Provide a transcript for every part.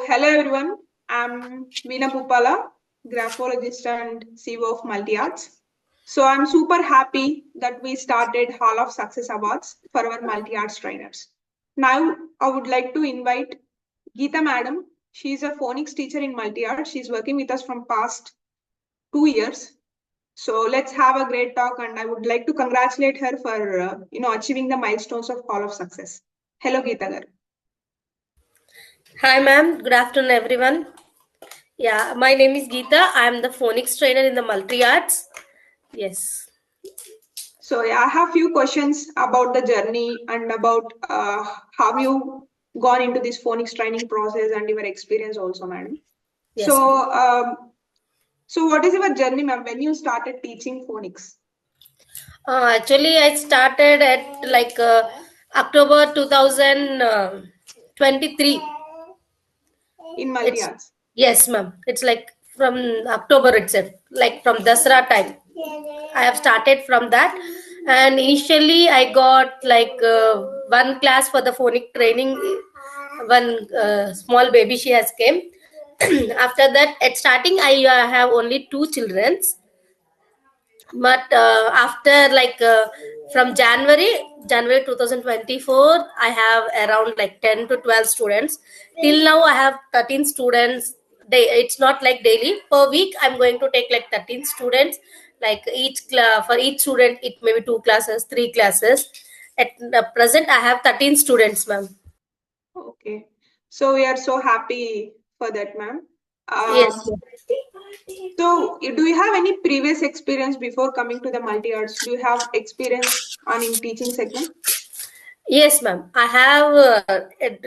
Hello everyone. I'm Veena Pupala, graphologist and CEO of MultiArts. So I'm super happy that we started Hall of Success Awards for our MultiArts trainers. Now I would like to invite Geeta Madam. She's a phonics teacher in MultiArts. She's working with us from past 2 years. So let's have a great talk, and I would like to congratulate her for achieving the milestones of Hall of Success. Hello, Geeta Garu. Hi, ma'am. Good afternoon, everyone. Yeah, my name is Geeta. I am the phonics trainer in the MultiArts. Yes. So I have few questions about the journey and about how you gone into this phonics training process and your experience also, madam. Yes. So what is your journey, ma'am, when you started teaching phonics? Actually, I started at October 2023. In It's MultiArts? Yes, ma'am. It's like from October itself, like from Dasra time. I have started from that, and initially I got one class for the phonic training. One small baby she has came. After that, at starting I have only two childrens, but after from January 2024, I have around like 10 to 12 students. Till now I have 13 students. It's not like daily, per week I'm going to take like 13 students, like for each student it may be 2 classes, 3 classes. At the present I have 13 students, ma'am. Okay. So we are so happy for that, ma'am. Yes, Um, ma'am. so do you have any previous experience before coming to the MultiArts? Do you have experience on in teaching segment? Yes, ma'am. I have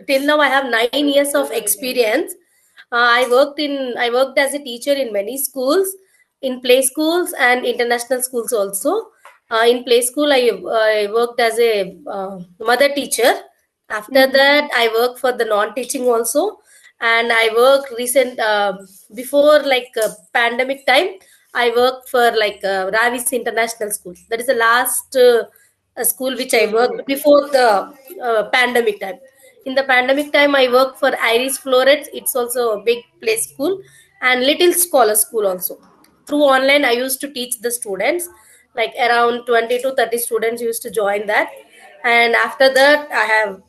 till now I have 9 years of experience. I worked as a teacher in many schools, in play schools and international schools also. In play school, I worked as a mother teacher. After Mhm. that, I worked for the non-teaching also, and I worked before pandemic time. I worked for Ravis International School. That is the last a school which I School. worked before the pandemic time. In the pandemic time, I worked for Iris Florets. It's also a big play school, and Little Scholar School also. Through online, I used to teach the students, like around 20 to 30 students used to join that. And after that I have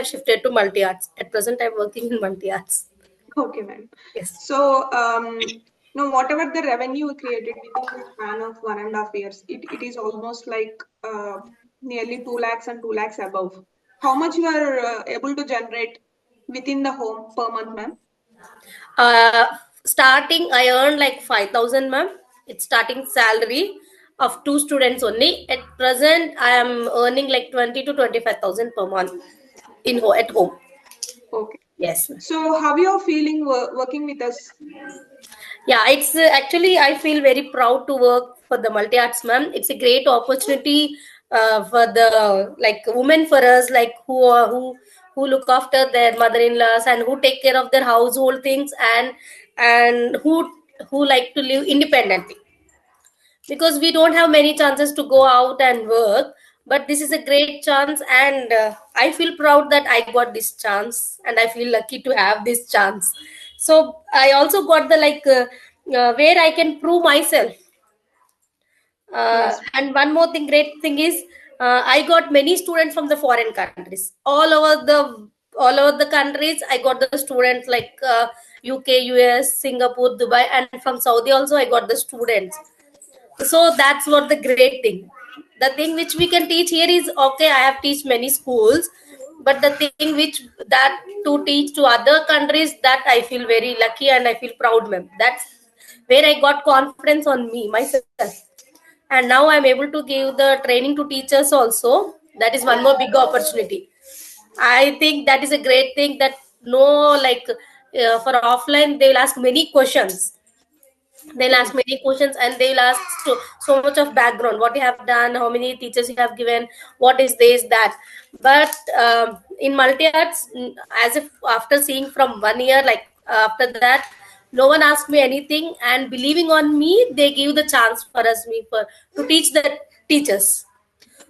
shifted to multi arts. At present, I'm working in multi arts. Okay, ma'am. Yes. So, whatever the revenue we created within the span of 1.5 years, it is almost like nearly 2 lakhs and 2 lakhs above. How much you are able to generate within the home per month, ma'am? Uh, Starting, I earned like 5,000, ma'am. It's starting salary of two students only. At present, I am earning like 20 to 25,000 per month at home. Okay. Yes, ma'am. So, how you are feeling working with us? Yeah, it's actually I feel very proud to work for the multi arts, ma'am. It's a great opportunity for the like women for us, like who look after their mother-in-laws and who take care of their household things, and who like to live independently, because we don't have many chances to go out and work. But this is a great chance, and I feel proud that I got this chance, and I feel lucky to have this chance. So I also got the where I can prove myself. Yes. And one more thing, great thing is, I got many students from the foreign countries, all over the countries. I got the students like UK, US, Singapore, Dubai, and from Saudi also I got the students. So that's what the great thing. The thing which we can teach here is, okay, I have teach many schools, but the thing which that to teach to other countries, that I feel very lucky and I feel proud, ma'am. That's where I got confidence on me myself, and now I'm able to give the training to teachers also. That is one more big opportunity. I think that is a great thing, that no, for offline they will ask many questions. They'll ask Yes. many questions, and they'll ask so much of background, what you have done, how many teachers you have given, what is this, that. But in multi arts, as if after seeing from 1 year, after that, no one asked me anything, and believing on me, they give the chance for us, me for to teach the teachers.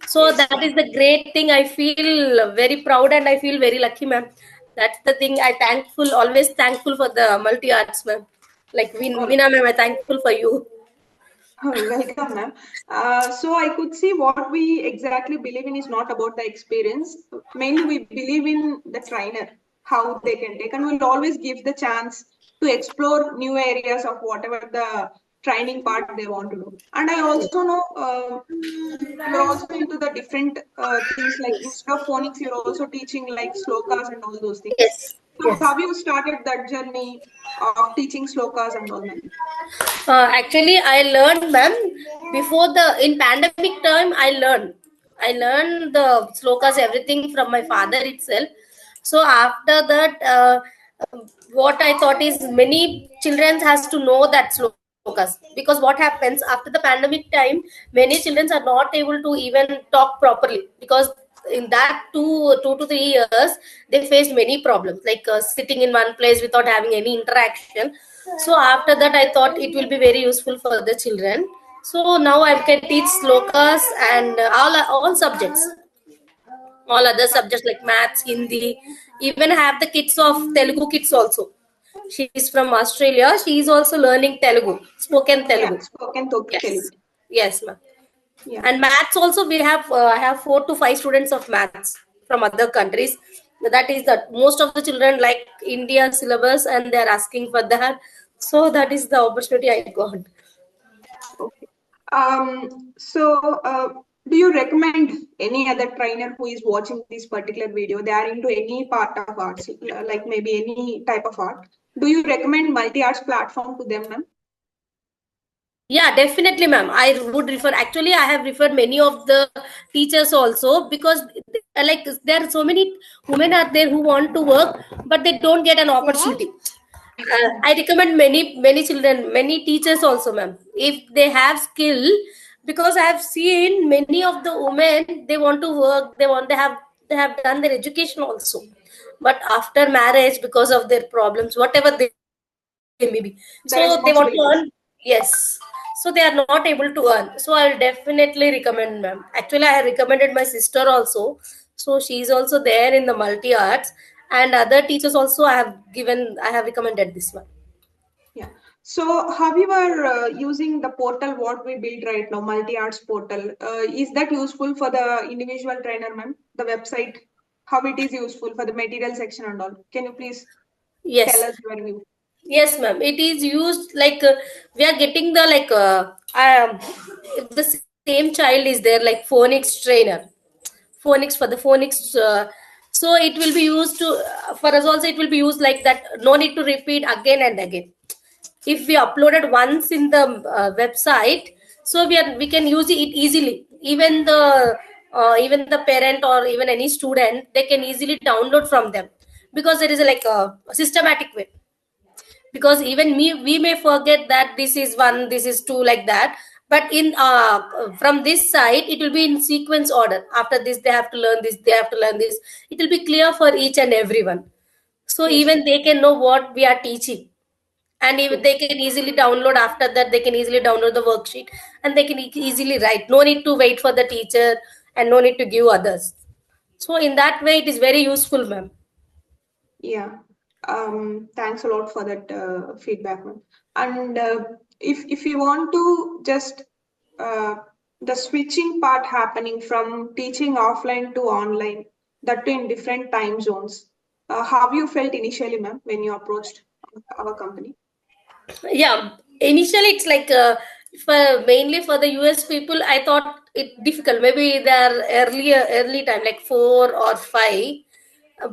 So Yes. that is the great thing. I feel very proud and I feel very lucky, ma'am. That's the thing. Always thankful for the multi arts, ma'am. Like Veena ma'am, I'm thankful for you. Welcome, ma'am. So I could see what we exactly believe in is not about the experience. Mainly, we believe in the trainer, how they can take, and we'll always give the chance to explore new areas of whatever the training part they want to do. And I also know you're also into the different things like instead of phonics, you're also teaching like slokas and all those things. Yes, So yes. have you started that journey of teaching slokas and all, ma'am? Actually, I learned, ma'am, before the in pandemic time. I learned the slokas, everything from my father itself. So after that, what I thought is many children has to know that slokas, because what happens after the pandemic time, many children are not able to even talk properly, because in that 2 to 3 years they faced many problems, like sitting in one place without having any interaction. So after that I thought it will be very useful for the children. So now I can teach slokas and all subjects, all other subjects like maths, Hindi. Even have the kids of Telugu kids also. She is from Australia. She is also learning Telugu, spoken Yeah, Telugu. spoken Yes, Telugu. yes, ma'am. Yeah. And maths also, we have I have 4 to 5 students of maths from other countries. That is that most of the children like India syllabus and they are asking for that. So that is the opportunity I got. Okay. Do you recommend any other trainer who is watching this particular video? They are into any part of arts, like maybe any type of art. Do you recommend multi-arts platform to them, ma'am? Yeah, definitely, ma'am. I would refer. Actually, I have referred many of the teachers also, because like there are so many women out there who want to work, but they don't get an opportunity. I recommend many children, many teachers also, ma'am. If they have skill, because I have seen many of the women, they want to work, they have done their education also, but after marriage, because of their problems, whatever they may be, The so they want to earn. responsibilities. Yes, so they are not able to earn. So I'll definitely recommend, ma'am. Actually, I have recommended my sister also, so she's also there in the multi arts, and other teachers also. I have recommended this one. Yeah. So how you are using the portal what we build right now, multi-arts portal? Is that useful for the individual trainer, ma'am? The website, how it is useful for the material section and all? Can you please tell Yes, us your view? yes, ma'am. It is used like we are getting the like if the same child is there, like phonics trainer, phonics for the phonics. So it will be used to for us also. It will be used like that. No need to repeat again and again. If we uploaded once in the website, so we can use it easily. Even the parent or even any student, they can easily download from them, because there is like a systematic way. Because even we may forget that this is one, this is two, like that. But in from this side, it will be in sequence order. After this they have to learn this, they have to learn this. It will be clear for each and everyone, so Yes, even they can know what we are teaching. And even yes. they can easily download. After that, they can easily download the worksheet, and they can easily write. No need to wait for the teacher, and no need to give others. So in that way, it is very useful, ma'am. Yeah. Thanks a lot for that feedback, ma'am. And if you want to just uh, the switching part happening from teaching offline to online, that too in different time zones, how you felt initially, ma'am, when you approached our company? Yeah, initially it's like for mainly for the US people, I thought it difficult. Maybe their early time, like 4 or 5.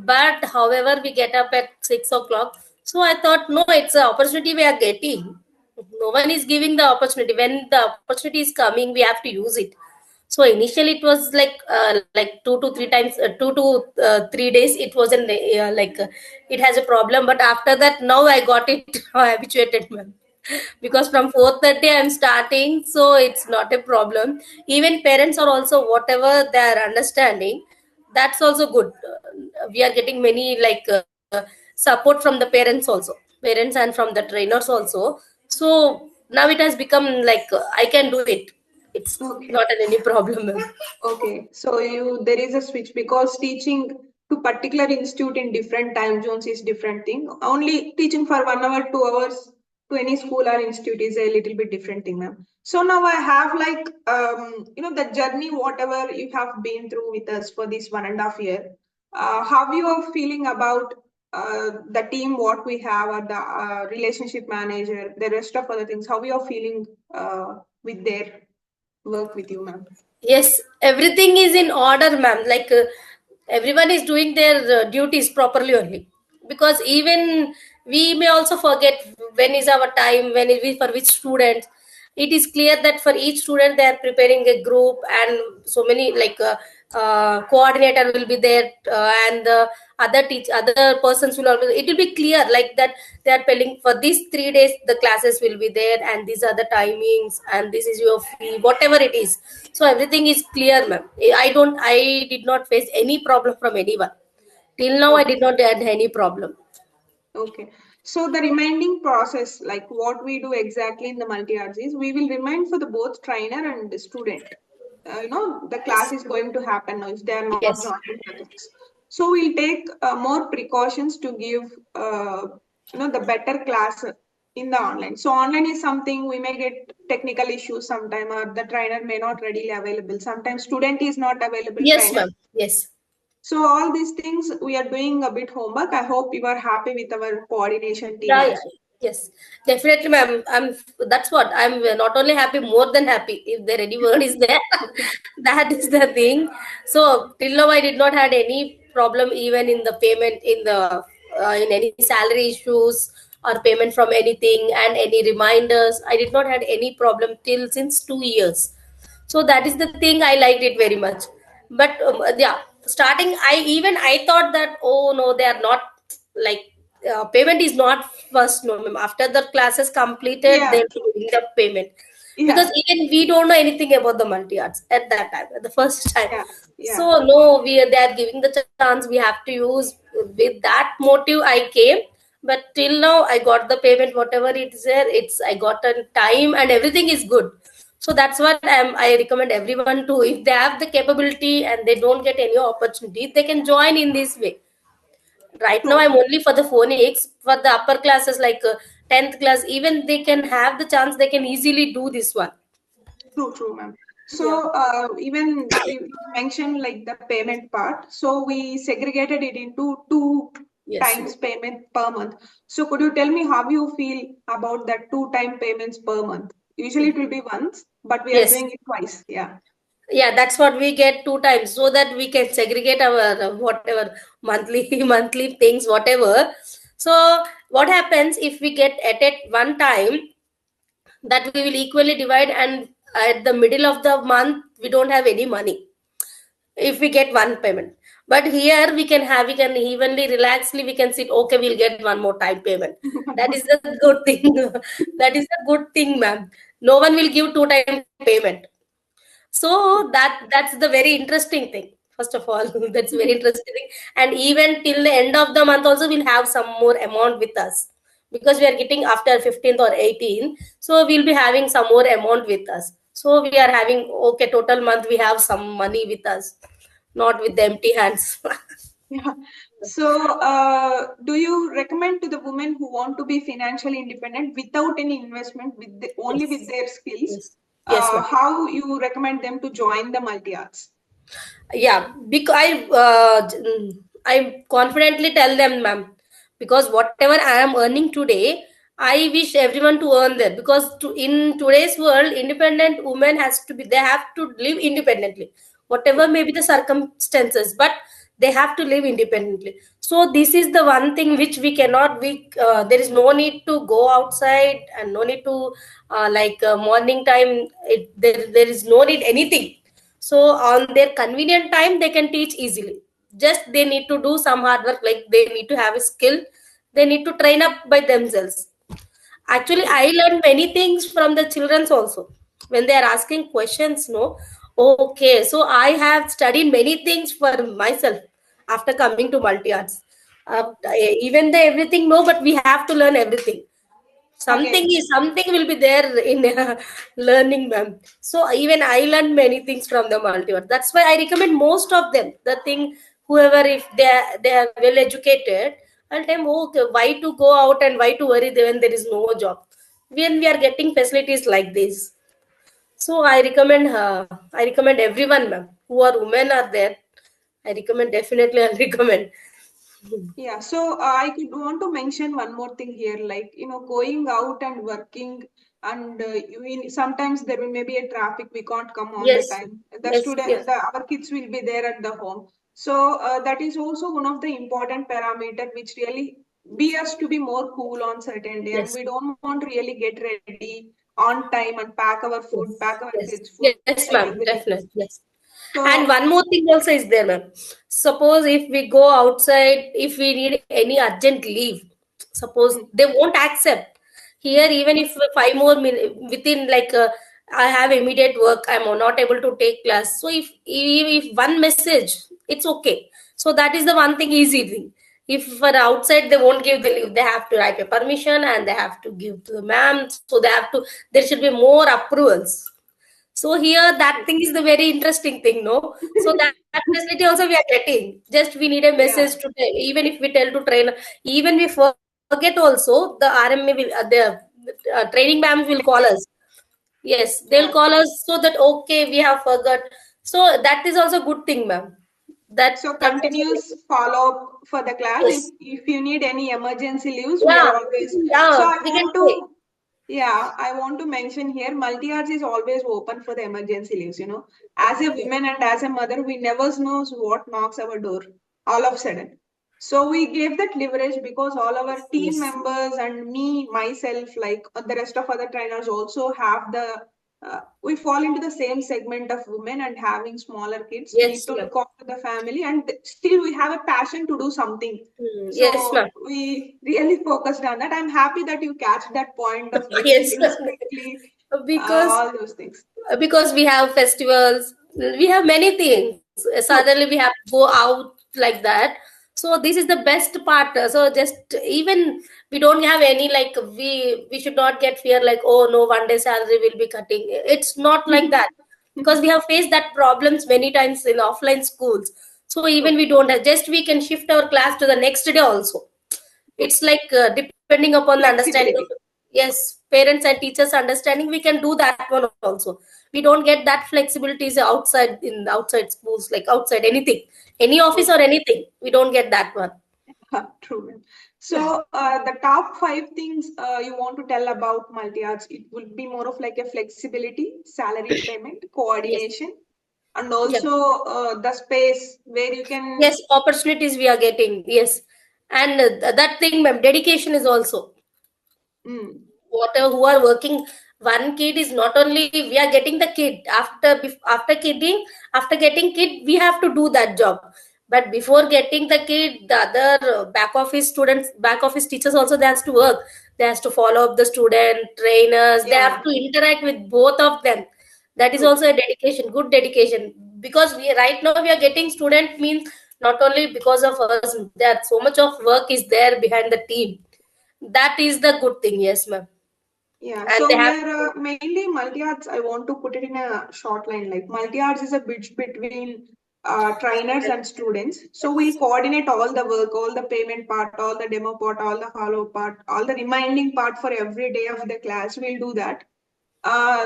But however, we get up at 6 o'clock. So I thought, no, it's an opportunity we are getting. No one is giving the opportunity. When the opportunity is coming, we have to use it. So initially it was like 2 to 3 times, 2 to 3 days. It wasn't it has a problem. But after that, now I got it habituated, ma'am. Because from 4:30 I'm starting, so it's not a problem. Even parents are also whatever they are understanding. That's also good. We are getting many support from the parents also, parents and from the trainers also. So now it has become like I can do it. It's Okay. not any problem, ma'am. Okay. So you there is a switch because teaching to particular institute in different time zones is different thing. Only teaching for 1 hour, 2 hours to any school or institute is a little bit different thing, ma'am. So now I have like the journey, whatever you have been through with us for this 1.5 year. How you are feeling about the team, what we have, or the relationship manager, the rest of other things? How you are feeling with their work with you, ma'am? Yes, everything is in order, ma'am. Like everyone is doing their duties properly only. Because even we may also forget when is our time, when is we for which student. It is clear that for each student they are preparing a group, and so many like coordinator will be there, and the other persons will always. It will be clear like that they are telling for these 3 days the classes will be there, and these are the timings, and this is your fee, whatever it is. So everything is clear, ma'am. I did not face any problem from anyone till now. I Okay. did not had any problem. Okay. So the reminding process, like what we do exactly in the multi-arts is we will remind for the both trainer and the student. The class Yes, is going to happen now if they are not yes, joining the class. So we'll take more precautions to give, the better class in the online. So online is something we may get technical issues sometime, or the trainer may not readily available. Sometimes student is not available, yes, trainer. ma'am. Yes. So all these things we are doing a bit homework. I hope you are happy with our coordination team Yeah, yeah. also. Yes, definitely, ma'am. That's what I'm not only happy, more than happy. If there any word is there, that is the thing. So till now, I did not had any problem even in the payment, in any salary issues or payment from anything, and any reminders. I did not had any problem till since 2 years. So that is the thing, I liked it very much. But yeah, starting I thought that, oh no, they are not like payment is not first, no ma'am. After the classes completed Yeah, they'll be giving the payment, because yeah, even we don't know anything about the multi arts at that time, at the first time. yeah, yeah. So no, they are giving the chance, we have to use. With that motive I came. But till now I got the payment, whatever it is there, it's I got a time and everything is good. So that's what I recommend everyone to, if they have the capability and they don't get any opportunity, they can join in this way. Right now True, I'm only for the phonics. For the upper classes like 10th class, even they can have the chance, they can easily do this one. true, ma'am. Yeah. So even you mentioned like the payment part. So we segregated it into two Yes. times payment per month. So could you tell me how you feel about that 2 time payments per month? Usually it will be once, but we are Yes. doing it twice. Yeah. Yeah, that's what we get 2 times, so that we can segregate our whatever monthly monthly things, whatever. So what happens if we get at one time, that we will equally divide, and at the middle of the month we don't have any money if we get one payment. But here we can evenly relaxedly we can sit, okay, we'll get one more time payment. That is the good thing. That is the good thing, ma'am. No one will give 2 time payment. So that's the very interesting thing. First of all, that's very interesting thing. And even till the end of the month also we'll have some more amount with us, because we are getting after 15th or 18th. So we'll be having some more amount with us. So we are having, okay, total month we have some money with us, not with the empty hands. Yeah. So, do you recommend to the women who want to be financially independent without any investment, only with Yes. their skills, Yes. Yes, ma'am. how you recommend them to join the multi arts? Yeah, because I confidently tell them, ma'am, because whatever I am earning today, I wish everyone to earn that, because in today's world, independent women has to be, they have to live independently, whatever may be the circumstances, but they have to live independently. So this is the one thing which we cannot, there is no need to go outside, and no need to morning time, there is no need anything. So on their convenient time they can teach easily. Just they need to do some hard work, like they need to have a skill, they need to train up by themselves. Actually True. I learned many things from the children's also, when they are asking questions, no. Okay, so I have studied many things for myself after coming to multi arts. Even they everything no, but we have to learn everything. Again, Something will be there in learning, ma'am. So even I learned many things from the multiverse. That's why I recommend most of them the thing. whoever, if they are well educated, I'll tell them, okay, why to go out and why to worry when there is no job, when we are getting facilities like this. So I recommend everyone, ma'am, who are women are there. I recommend, definitely I'll recommend. Yeah, so I could want to mention one more thing here, like, going out and working, and sometimes there may be a traffic, we can't come all the Yes, time. yes, yes, Our kids will be there at the home. So that is also one of the important parameter which really be us to be more cool on certain day, and yes, we don't want to really get ready on time and pack our food, yes, pack our yes, kids' food yes, and ma'am, everything. definitely, yes. And So one more thing also is there, ma'am. Suppose if we go outside, if we need any urgent leave, suppose mm, they won't accept. Here, even if 5 more minutes within, like, I have immediate work, I'm not able to take class. So if one message, it's okay. So that is the one thing, easy thing. If for outside they won't give the leave, they have to write a permission and they have to give to the ma'am. So they have to. There should be more approvals. So here that thing is the very interesting thing, no? So that facility also we are getting. Just we need a yeah, message to tell. Even if we tell to train, even we forget also, the RMA will, the training ma'am will call us. Yes, they'll yeah. call us so that, okay, we have forgot. So that is also good thing, ma'am. So That's also very continuous good. follow up for the class. If Yes. if you need any emergency leaves, we are Yeah. always. So Yeah. I We can want say. to, yeah, I want to mention here, multi-arts is always open for the emergency leaves. As a Yes. woman and as a mother, we never knows what knocks our door all of a sudden. So we gave that leverage because all our team Yes. members and me, myself, like the rest of other trainers also have we fall into the same segment of women and having smaller kids, need Yes, to ma'am. look after the family, and still we have a passion to do something. Yes, So ma'am. we really focused on that. I'm happy that you catch that point of doing Yes. things quickly, because all those things. because we have festivals, we have many things. True. Suddenly we have to go out like that. So this is the best part. So just, even we don't have any, like, we should not get fear, like, oh no, one day salary will be cutting. It's not like that, because we have faced that problems many times in offline schools. So even True. we don't have, just we can shift our class to the next day also. It's like, depending upon the understanding of, Flexibility. yes, parents and teachers understanding, we can do that one also. We don't get that flexibilities outside, in outside schools, like outside anything, any office or anything, we don't get that one. True. Ma'am. So, the top five things you want to tell about multi-arts, it will be more of like a flexibility, salaried payment, Yes. coordination, and Yeah. also the space where you can. Yes, opportunities we are getting. Yes. And that thing, ma'am, dedication is also, Mm, whatever who are working. One kid is not only we are getting the kid, after getting kid, we have to do that job. But before getting the kid, the other back office teachers also, they has to work. They has to follow up the student trainers, they have yeah, to interact with both of them. That is true. also a dedication, good dedication. Because we right now we are getting student, means not only because of us, that so much of work is there behind the team. That is the good thing, yes, ma'am. Yeah, And so they have, here mainly multi-arts, I want to put it in a short line. Like multi-arts is a bridge between trainers and students. So we'll coordinate all the work, all the payment part, all the demo part, all the follow part, all the reminding part for every day of the class. We'll do that.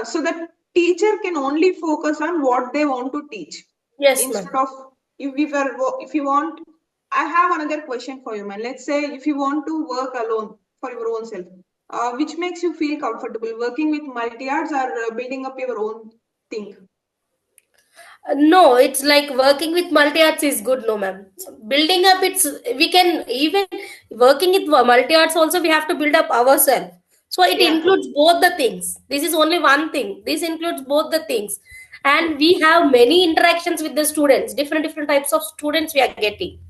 So the teacher can only focus on what they want to teach yes, instead ma'am. of if you want. I have another question for you, man. Let's say if you want to work alone for your own self, which makes you feel comfortable working with multi-arts or building up your own thing? No, it's like working with multi arts is good, no, ma'am. Building up, it's, we can even working with multi arts also, we have to build up ourselves. So it Yeah, includes both the things. This is only one thing. This includes both the things. And we have many interactions with the students, different types of students we are getting.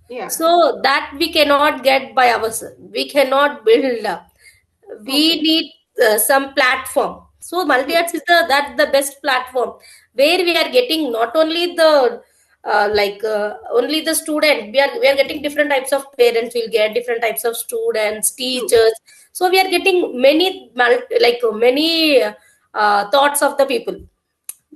yeah. So that we cannot get by ourselves. We cannot build up. We Okay, need some platform. So true. multi-arts is that's the best platform, where we are getting not only the only the student. We are getting different types of parents. We'll get different types of students, True. teachers. So we are getting many thoughts of the people,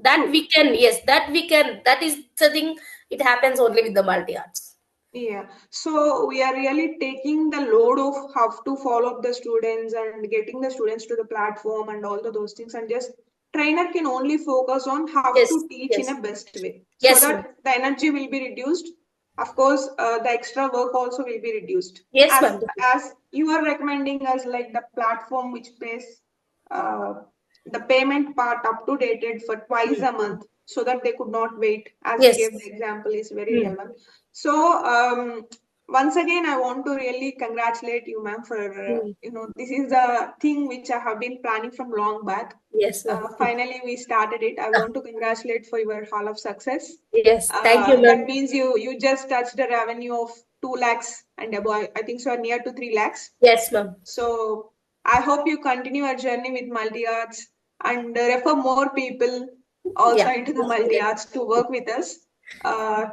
that True. we can, yes, that we can, that is the thing. It happens only with the multi-arts. Yeah, so we are really taking the load of how to follow up the students and getting the students to the platform and all those things, and just trainer can only focus on how Yes, to teach in yes, a best way, so yes, ma'am. that the energy will be reduced. Of course, the extra work also will be reduced. Yes, As ma'am. as you are recommending us like the platform which pays uh, the payment part up to dated for twice a month, so that they could not wait. As you Yes. gave the example, is very Hmm. relevant. So, once again, I want to really congratulate you, ma'am, for Hmm. this is the thing which I have been planning from long back. Yes, ma'am. Finally, we started it. I want to congratulate for your Hall of Success. Yes, thank you, That ma'am. means you just touched a revenue of 2 lakhs and above. I think so, near to 3 lakhs. Yes, ma'am. So I hope you continue your journey with multi arts and refer more people also Yeah. into the multi arts to work with us.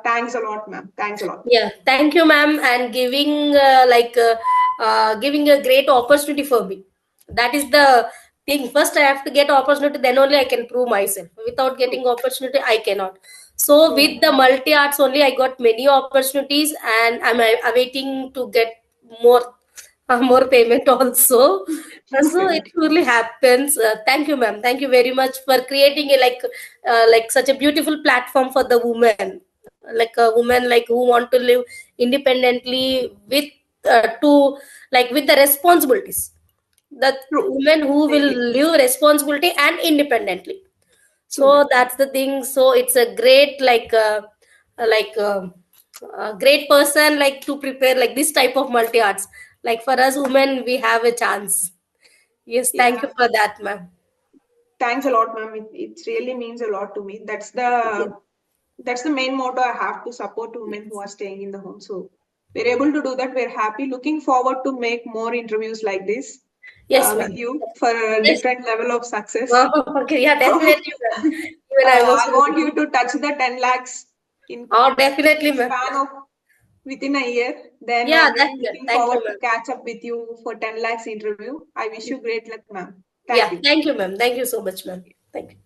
Thanks a lot, ma'am. Thanks a lot. Yeah, thank you, ma'am, and giving giving a great opportunity for me. That is the thing. First, I have to get opportunity, then only I can prove myself. Without True. getting opportunity, I cannot. So, True. with the multi arts only, I got many opportunities, and I'm awaiting to get more more payment also. More So it payment. truly happens. Thank you, ma'am. Thank you very much for creating a like such a beautiful platform for the women, like a woman like who want to live independently with to like with the responsibilities. The True. women who will Really. live responsibility and independently. True, So ma'am. that's the thing. So it's a great like a great person like to prepare like this type of multi arts. Like for us women, we have a chance. Yes, thank you Yeah. for that, ma'am. Thanks a lot, ma'am. It really means a lot to me. Yes, That's the main motto I have to support women who are staying in the home. So we're able to do that. We're happy. Looking forward to make more interviews like this yes, with ma'am. you for a Yes. different level of success. Oh, okay, yeah, definitely, ma'am. Even I was I want you to touch the 10 lakhs in oh, definitely, in ma'am. span of within a year. Then Yeah, I'm that's really good. looking Thank you, forward to ma'am. catch up with you for 10 lakhs interview. I wish you great luck, ma'am. Thank Yeah, you. thank you, ma'am. Thank you so much, ma'am. Thank you.